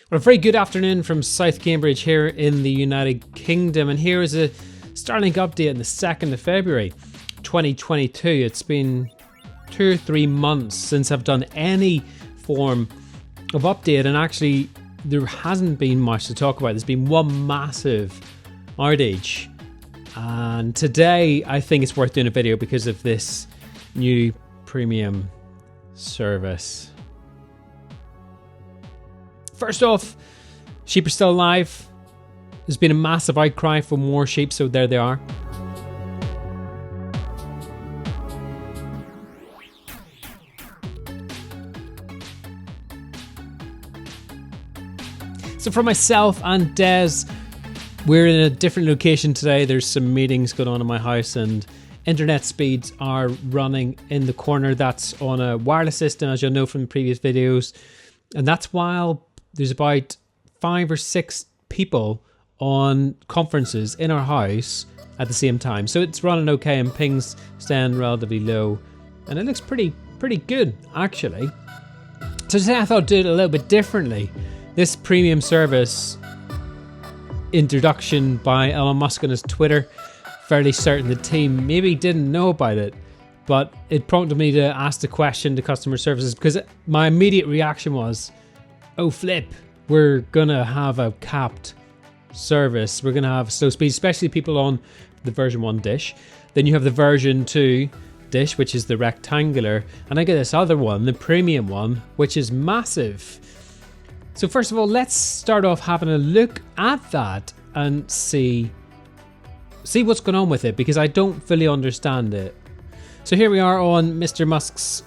Well, a very good afternoon from South Cambridge here in the United Kingdom, and here is a Starlink update on the 2nd of February 2022. It's been 2 or 3 months since I've done any form of update, and actually there hasn't been much to talk about. There's been one massive outage, and today I think it's worth doing a video because of this new premium service. First off, sheep are still alive. There's been a massive outcry for more sheep, so there they are. So for myself and Des, we're in a different location today. There's some meetings going on in my house, and internet speeds are running in the corner. That's on a wireless system, as you'll know from the previous videos. And that's while there's about 5 or 6 people on conferences in our house at the same time. So it's running okay and ping's staying relatively low. And it looks pretty good, actually. So today I thought I'd do it a little bit differently. This premium service introduction by Elon Musk on his Twitter, fairly certain the team maybe didn't know about it, but it prompted me to ask the question to customer services because my immediate reaction was, oh flip, we're gonna have a capped service. We're gonna have slow speed, especially people on the version 1 dish. Then you have the version 2 dish, which is the rectangular, and I get this other one, the premium one, which is massive. So first of all, let's start off having a look at that and see what's going on with it, because I don't fully understand it. So here we are on Mr. Musk's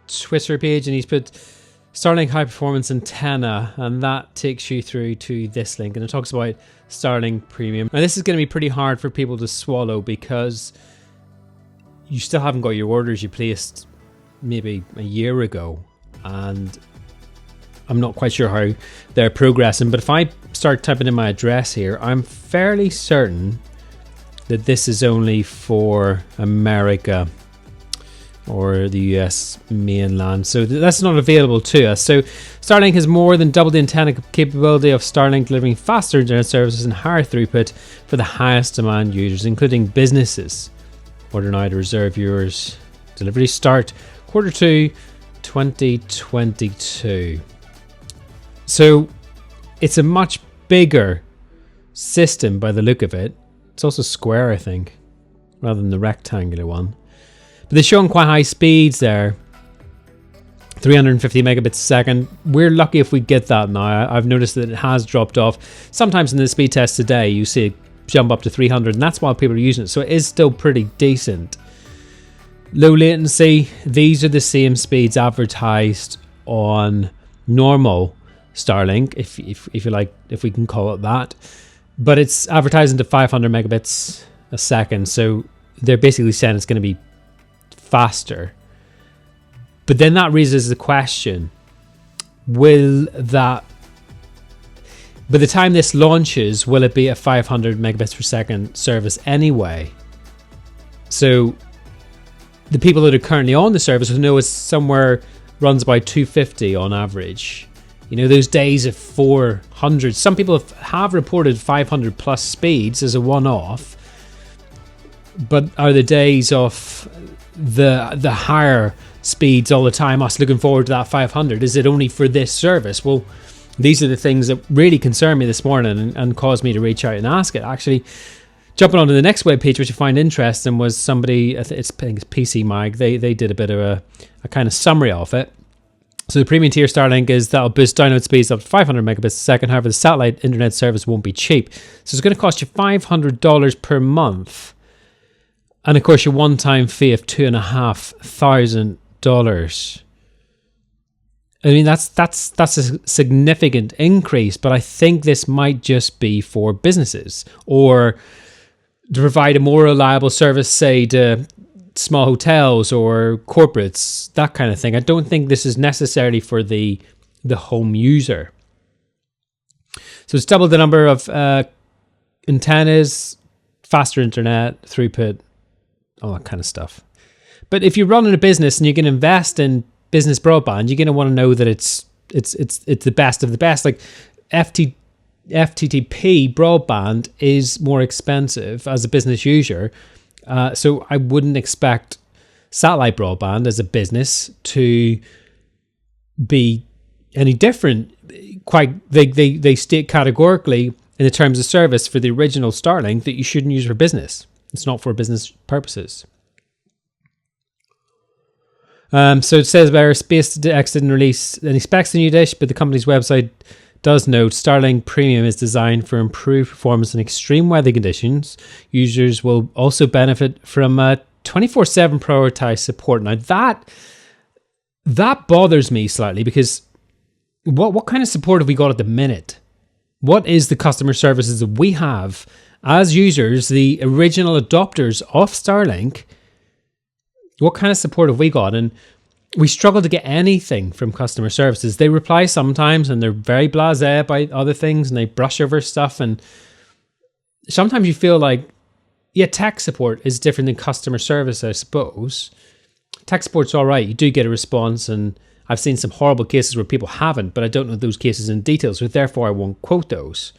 Twitter page, and he's put Starlink high performance antenna, and that takes you through to this link, and it talks about Starlink premium. Now this is going to be pretty hard for people to swallow because you still haven't got your orders you placed maybe a year ago, and I'm not quite sure how they're progressing. But if I start typing in my address here, I'm fairly certain that this is only for America or the US mainland, so that's not available to us. So Starlink has more than double the antenna capability of Starlink, delivering faster internet services and higher throughput for the highest demand users, including businesses. Order now to reserve yours. Delivery start Q2 2022. So it's a much bigger system by the look of it. It's also square, I think, rather than the rectangular one. But they're showing quite high speeds there. 350 megabits a second. We're lucky if we get that now. I've noticed that it has dropped off. Sometimes in the speed test today, you see it jump up to 300, and that's why people are using it. So it is still pretty decent. Low latency. These are the same speeds advertised on normal Starlink, if you like, if we can call it that. But it's advertising to 500 megabits a second. So they're basically saying it's going to be faster. But then that raises the question, will that, by the time this launches, will it be a 500 megabits per second service anyway? So the people that are currently on the service will know it's somewhere runs about 250 on average. You know, those days of 400, some people have reported 500 plus speeds as a one-off, but are the days of the higher speeds all the time, us looking forward to that 500, is it only for this service? Well, these are the things that really concern me this morning and caused me to reach out and ask it. Actually, jumping onto the next webpage, which I find interesting, was somebody, I think it's PC Mag, they did a bit of a kind of summary of it. So the premium tier Starlink is that'll boost download speeds up to 500 megabits a second. However, the satellite internet service won't be cheap. So it's going to cost you $500 per month. And of course, your one-time fee of $2,500. I mean, that's a significant increase, but I think this might just be for businesses or to provide a more reliable service, say, to small hotels or corporates, that kind of thing. I don't think this is necessarily for the home user. So it's double the number of antennas, faster internet, throughput, all that kind of stuff. But if you're running a business and you're going to invest in business broadband, you're going to want to know that it's it's the best of the best. Like FTTP broadband is more expensive as a business user, so I wouldn't expect satellite broadband as a business to be any different. They state categorically in the terms of service for the original Starlink that you shouldn't use for business. It's not for business purposes. So it says about SpaceX didn't release any specs in new dish, but the company's website does note Starlink Premium is designed for improved performance in extreme weather conditions. Users will also benefit from 24/7 prioritized support. Now that bothers me slightly, because what kind of support have we got at the minute? What is the customer services that we have as users, the original adopters of Starlink? What kind of support have we got? And we struggle to get anything from customer services. They reply sometimes and they're very blasé about other things and they brush over stuff. And sometimes you feel like, yeah, tech support is different than customer service, I suppose. Tech support's all right. You do get a response, and I've seen some horrible cases where people haven't, but I don't know those cases in detail, so therefore I won't quote those.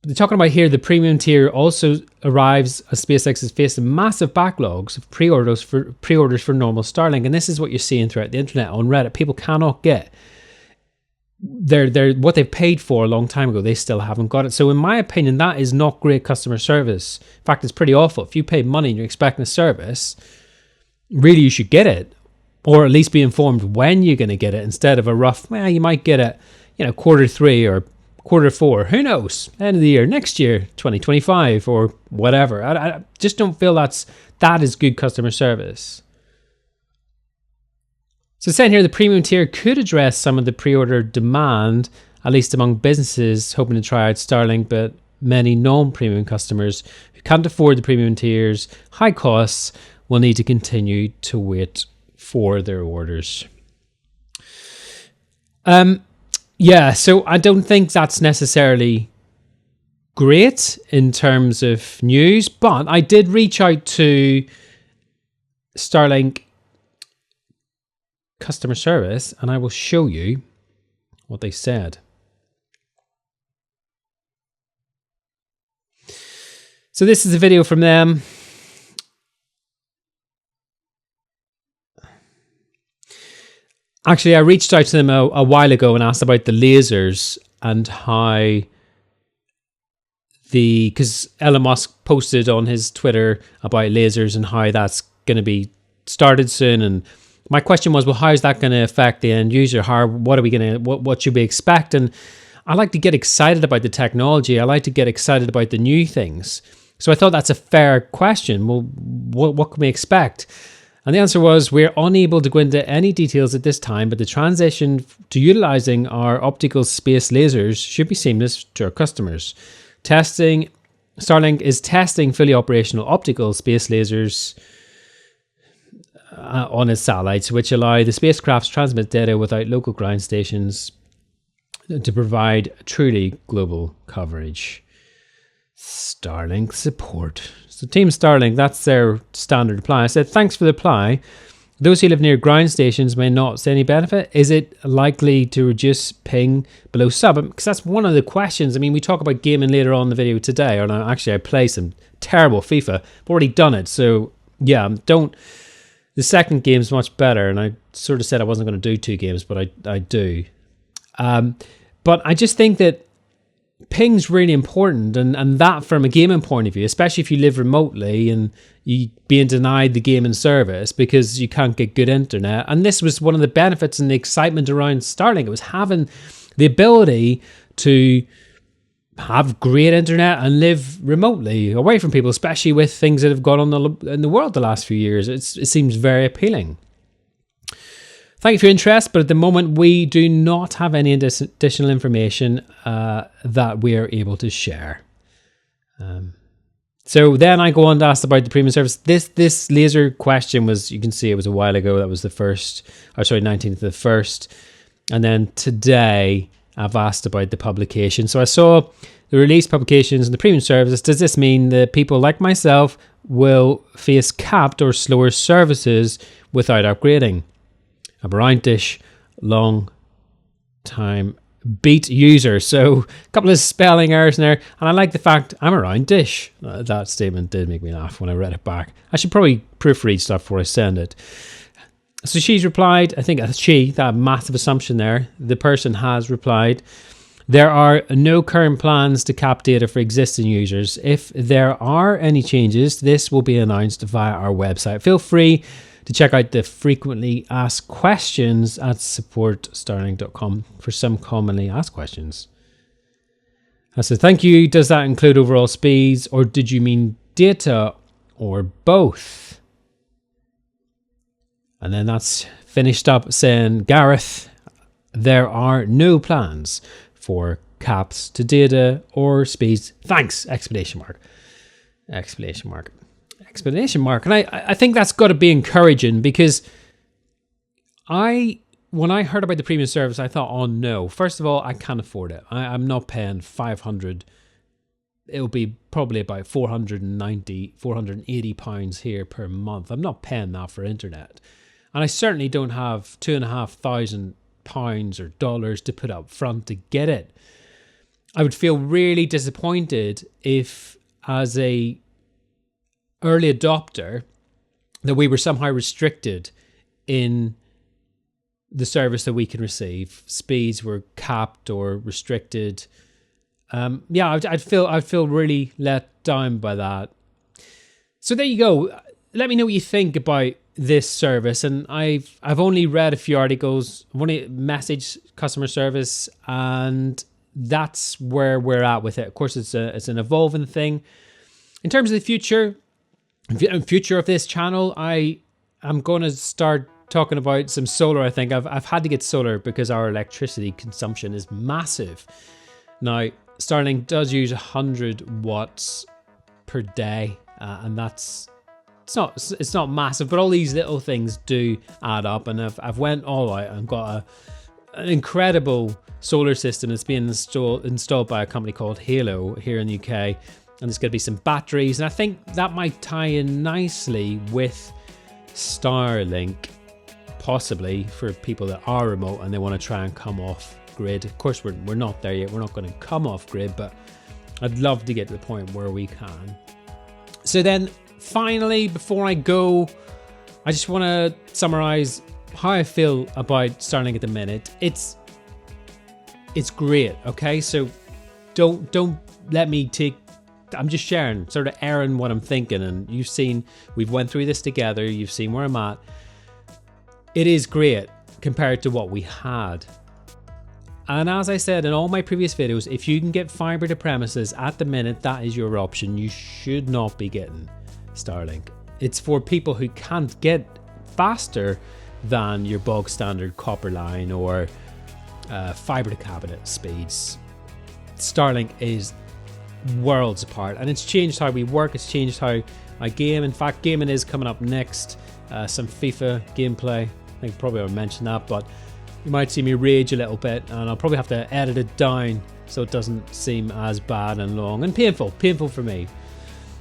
They're talking about here the premium tier also arrives as SpaceX is facing massive backlogs of pre-orders for normal Starlink, and this is what you're seeing throughout the internet on Reddit. People cannot get their what they've paid for a long time ago. They still haven't got it. So in my opinion, that is not great customer service. In fact, it's pretty awful. If you pay money and you're expecting a service, really you should get it, or at least be informed when you're going to get it, instead of a rough, well, you might get it, Q3 or Q4, who knows, end of the year, next year, 2025 or whatever. I just don't feel that is good customer service. So saying here, the premium tier could address some of the pre-order demand, at least among businesses hoping to try out Starlink, but many non-premium customers who can't afford the premium tier's high costs will need to continue to wait for their orders. Yeah, so I don't think that's necessarily great in terms of news, but I did reach out to Starlink customer service and I will show you what they said. So this is a video from them. Actually, I reached out to them a while ago and asked about the lasers and how because Elon Musk posted on his Twitter about lasers and how that's going to be started soon. And my question was, well, how is that going to affect the end user? What should we expect? And I like to get excited about the technology. I like to get excited about the new things. So I thought that's a fair question. Well, what can we expect? And the answer was, we're unable to go into any details at this time, but the transition to utilizing our optical space lasers should be seamless to our customers. Starlink is testing fully operational optical space lasers on its satellites, which allow the spacecraft to transmit data without local ground stations to provide truly global coverage. Starlink support. So Team Starlink, that's their standard reply. I said, thanks for the reply. Those who live near ground stations may not see any benefit. Is it likely to reduce ping below sub? Because that's one of the questions. I mean, we talk about gaming later on in the video today, or no, actually I play some terrible FIFA. I've already done it. So yeah, the second game's much better. And I sort of said I wasn't going to do 2 games, but I do. But I just think that ping's really important, and that from a gaming point of view, especially if you live remotely and you being denied the gaming service because you can't get good internet. And this was one of the benefits and the excitement around Starlink. It was having the ability to have great internet and live remotely away from people, especially with things that have gone on in the world the last few years. It seems very appealing. Thank you for your interest, but at the moment we do not have any additional information that we are able to share. So then I go on to ask about the premium service. This laser question was, you can see it was a while ago. That was 19th of the 1st. And then today I've asked about the publication. So I saw the release publications and the premium services. Does this mean that people like myself will face capped or slower services without upgrading? I'm around Dish, long time beat user. So a couple of spelling errors in there, and I like the fact I'm around Dish. That statement did make me laugh when I read it back. I should probably proofread stuff before I send it. So she's replied, I think that massive assumption there, the person has replied, there are no current plans to cap data for existing users. If there are any changes, this will be announced via our website. Feel free to check out the frequently asked questions at supportstarlink.com for some commonly asked questions. I said, thank you. Does that include overall speeds, or did you mean data, or both? And then that's finished up saying, Gareth, there are no plans for caps to data or speeds. Thanks! Exclamation mark. Exclamation mark. Explanation mark. And I think that's got to be encouraging, because when I heard about the premium service, I thought, oh no, first of all, I can't afford it. I'm not paying 500. It'll be probably about 480 pounds here per month. I'm not paying that for internet. And I certainly don't have £2,500 or dollars to put up front to get it. I would feel really disappointed if, as a early adopter, that we were somehow restricted in the service that we can receive. Speeds were capped or restricted. I'd feel really let down by that. So there you go. Let me know what you think about this service. And I've only read a few articles. I've only messaged customer service, and that's where we're at with it. Of course, it's an evolving thing. In terms of the future of this channel, I'm going to start talking about some solar. I think I've had to get solar because our electricity consumption is massive. Now, Starlink does use 100 watts per day, and it's not massive, but all these little things do add up. And I've went all out and got an incredible solar system that's being installed by a company called Halo here in the UK. And there's going to be some batteries. And I think that might tie in nicely with Starlink, possibly for people that are remote and they want to try and come off grid. Of course, we're not there yet. We're not going to come off grid, but I'd love to get to the point where we can. So then finally, before I go, I just want to summarize how I feel about Starlink at the minute. It's great, okay? So don't let me take... I'm just sharing, sort of airing what I'm thinking, and you've seen, we've went through this together, you've seen where I'm at. It is great compared to what we had. And as I said in all my previous videos, if you can get fiber to premises at the minute, that is your option. You should not be getting Starlink. It's for people who can't get faster than your bog standard copper line or fiber to cabinet speeds. Starlink is worlds apart, and it's changed how we work. It's changed how I game. In fact, gaming is coming up next. Some FIFA gameplay. I think probably I'll mention that, but you might see me rage a little bit, and I'll probably have to edit it down so it doesn't seem as bad and long and painful for me.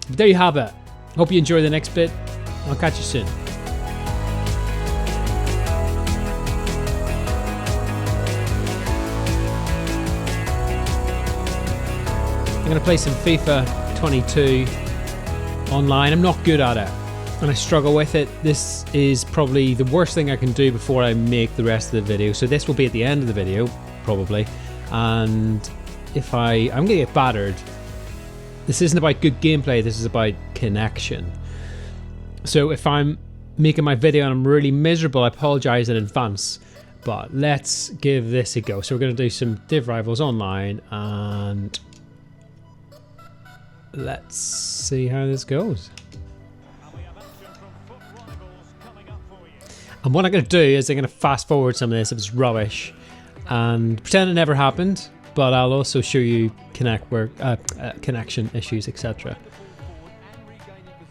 But there you have it. Hope you enjoy the next bit. I'll catch you soon. I'm going to play some FIFA 22 online. I'm not good at it, and I struggle with it. This is probably the worst thing I can do before I make the rest of the video. So this will be at the end of the video, probably. And if I'm going to get battered. This isn't about good gameplay, this is about connection. So if I'm making my video and I'm really miserable, I apologize in advance. But let's give this a go. So we're going to do some Div Rivals online, and let's see how this goes. And what I'm going to do is I'm going to fast forward some of this if it's rubbish and pretend it never happened, but I'll also show you connection issues, etc.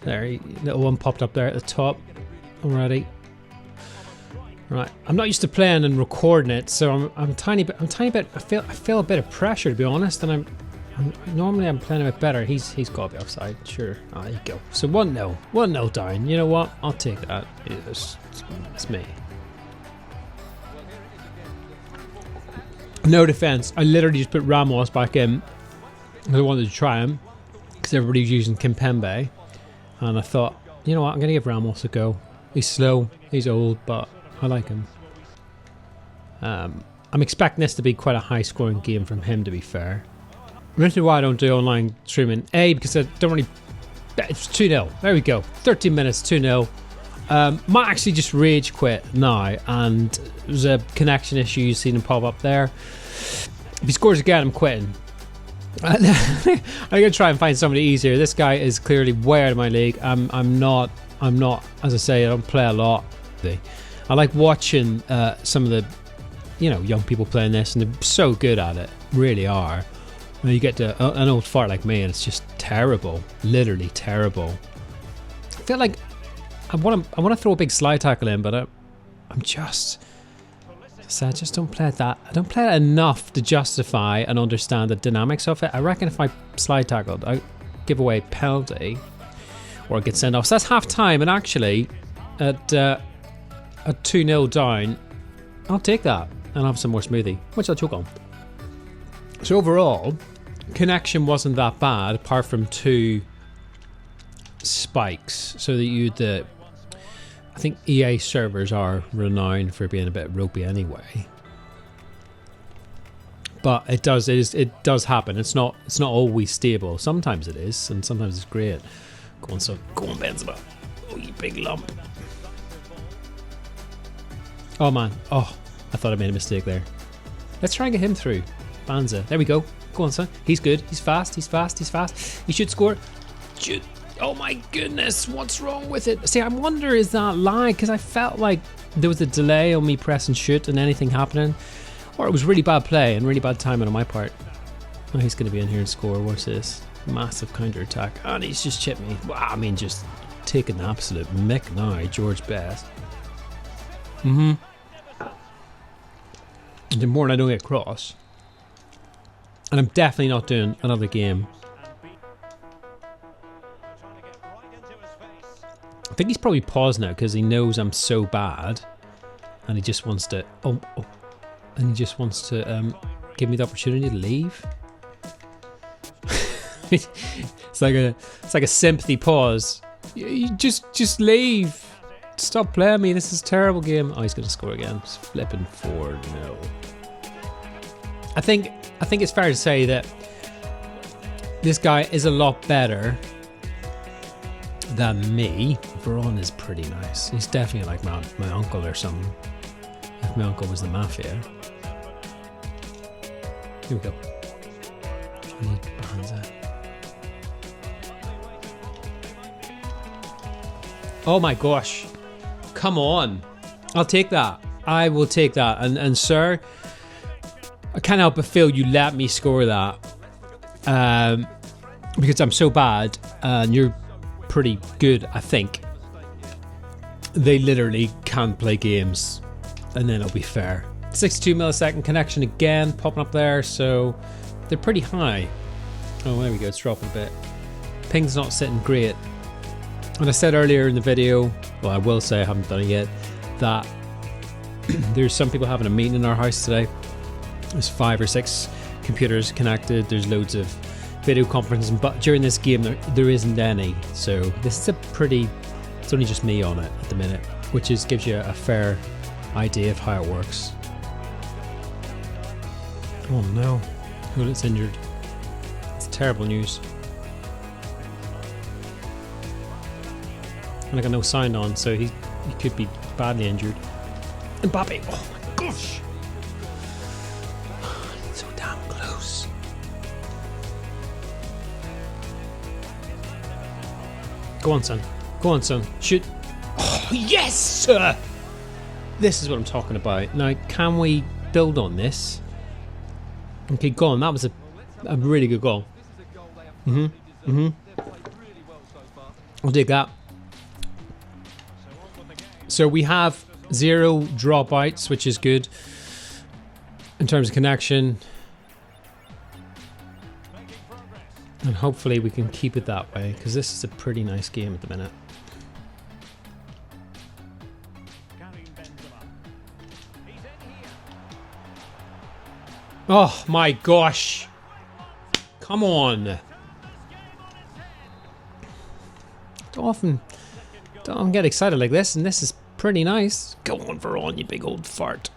There, little one popped up there at the top already. Right, I'm not used to playing and recording it, so I'm tiny bit. I feel a bit of pressure, to be honest, and normally I'm playing a bit better. He's got to be offside, sure. Oh, there you go. So 1-0 down. You know what? I'll take that. It's me. No defense. I literally just put Ramos back in because I wanted to try him because everybody's using Kimpembe, and I thought, you know what, I'm gonna give Ramos a go. He's slow, he's old, but I like him. I'm expecting this to be quite a high-scoring game from him, to be fair. This is why I don't do online streaming. A, because I don't really... It's 2-0. There we go. 13 minutes, 2-0. Might actually just rage quit now, and there's a connection issue you've seen him pop up there. If he scores again, I'm quitting. I'm gonna try and find somebody easier. This guy is clearly way out of my league. I'm not, as I say, I don't play a lot. I like watching some of the, you know, young people playing this, and they're so good at it, really are. And you get to an old fart like me, and it's just terrible, literally terrible. I feel like I want to throw a big slide tackle in, but I just don't play it that. I don't play it enough to justify and understand the dynamics of it. I reckon if I slide tackled, I give away penalty or I get sent off. So that's half time, and actually at 2-0 down, I'll take that and have some more smoothie, which I'll choke on. So overall, connection wasn't that bad, apart from 2 spikes. So that I think EA servers are renowned for being a bit ropey anyway. But it does happen. It's not always stable. Sometimes it is, and sometimes it's great. Go on, Benzema. Oh, you big lump. Oh man. Oh, I thought I made a mistake there. Let's try and get him through. Banza. There we go. Go on, son. He's good. He's fast. He should score. Oh my goodness. What's wrong with it? See, I wonder, is that lag? Because I felt like there was a delay on me pressing shoot and anything happening. Or it was really bad play and really bad timing on my part. Oh, he's going to be in here and score. What's this? Massive counter attack. And he's just chipped me. Wow, I mean, just taking the absolute mick now. George Best. The more I don't get cross. And I'm definitely not doing another game. I think he's probably paused now because he knows I'm so bad, and he just wants to and he just wants to give me the opportunity to leave. it's like a sympathy pause. You just leave. Stop playing me. This is a terrible game. Oh, he's gonna score again. It's flipping 4-0. I think it's fair to say that this guy is a lot better than me. Veron is pretty nice. He's definitely like my uncle or something. If my uncle was the mafia. Here we go. I need Banza. Oh my gosh. Come on. I'll take that. I will take that. And sir, I can't help but feel you let me score that. Because I'm so bad and you're pretty good, I think. They literally can't play games, and then it'll be fair. 62 millisecond connection again popping up there, so they're pretty high. Oh, there we go, it's dropping a bit. Ping's not sitting great. And I said earlier in the video, well, I will say I haven't done it yet, that there's some people having a meeting in our house today. There's 5 or 6 computers connected. There's loads of video conferencing, but during this game there isn't any. So this is it's only just me on it at the minute, which gives you a fair idea of how it works. Oh no, Hulet's injured. It's terrible news. And I got no sign on, so he could be badly injured. Mbappe, oh my gosh. So damn close. Go on, son. Go on, son. Shoot. Oh, yes, sir. This is what I'm talking about. Now, can we build on this? Okay, go on. That was a really good goal. I'll take that. So we have 0 dropouts, which is good in terms of connection. And hopefully we can keep it that way, because this is a pretty nice game at the minute. Oh my gosh. Come on. Don't get excited like this, and this is pretty nice. Go on, Veron, you big old fart.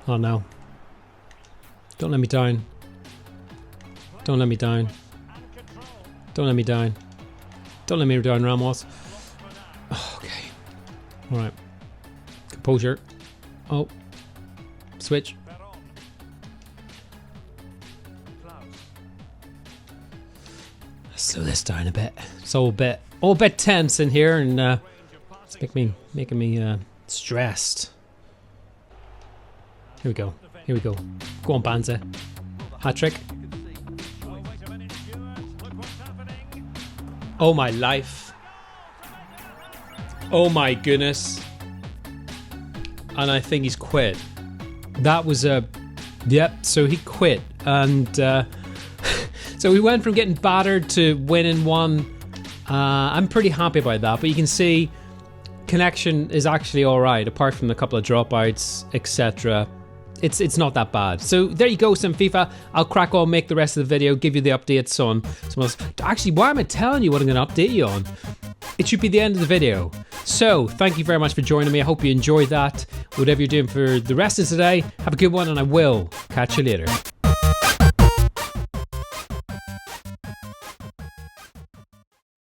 Oh no. Don't let me down. Don't let me down. Don't let me down. Don't let me down, Ramos. Oh, okay. Alright. Composure. Oh. Switch. Slow this down a bit. It's all a bit tense in here, and it's making me stressed. Here we go. Here we go. Go on, Banza. Hat trick. Oh my life. Oh my goodness. And I think he's quit. That was a... Yep, so he quit. And so we went from getting battered to winning one. I'm pretty happy about that, but you can see connection is actually alright, apart from a couple of dropouts, etc. It's not that bad. So there you go, some FIFA. I'll crack on, make the rest of the video, give you the updates on some else. Actually, why am I telling you what I'm going to update you on? It should be the end of the video. So thank you very much for joining me. I hope you enjoyed that. Whatever you're doing for the rest of today, have a good one, and I will catch you later.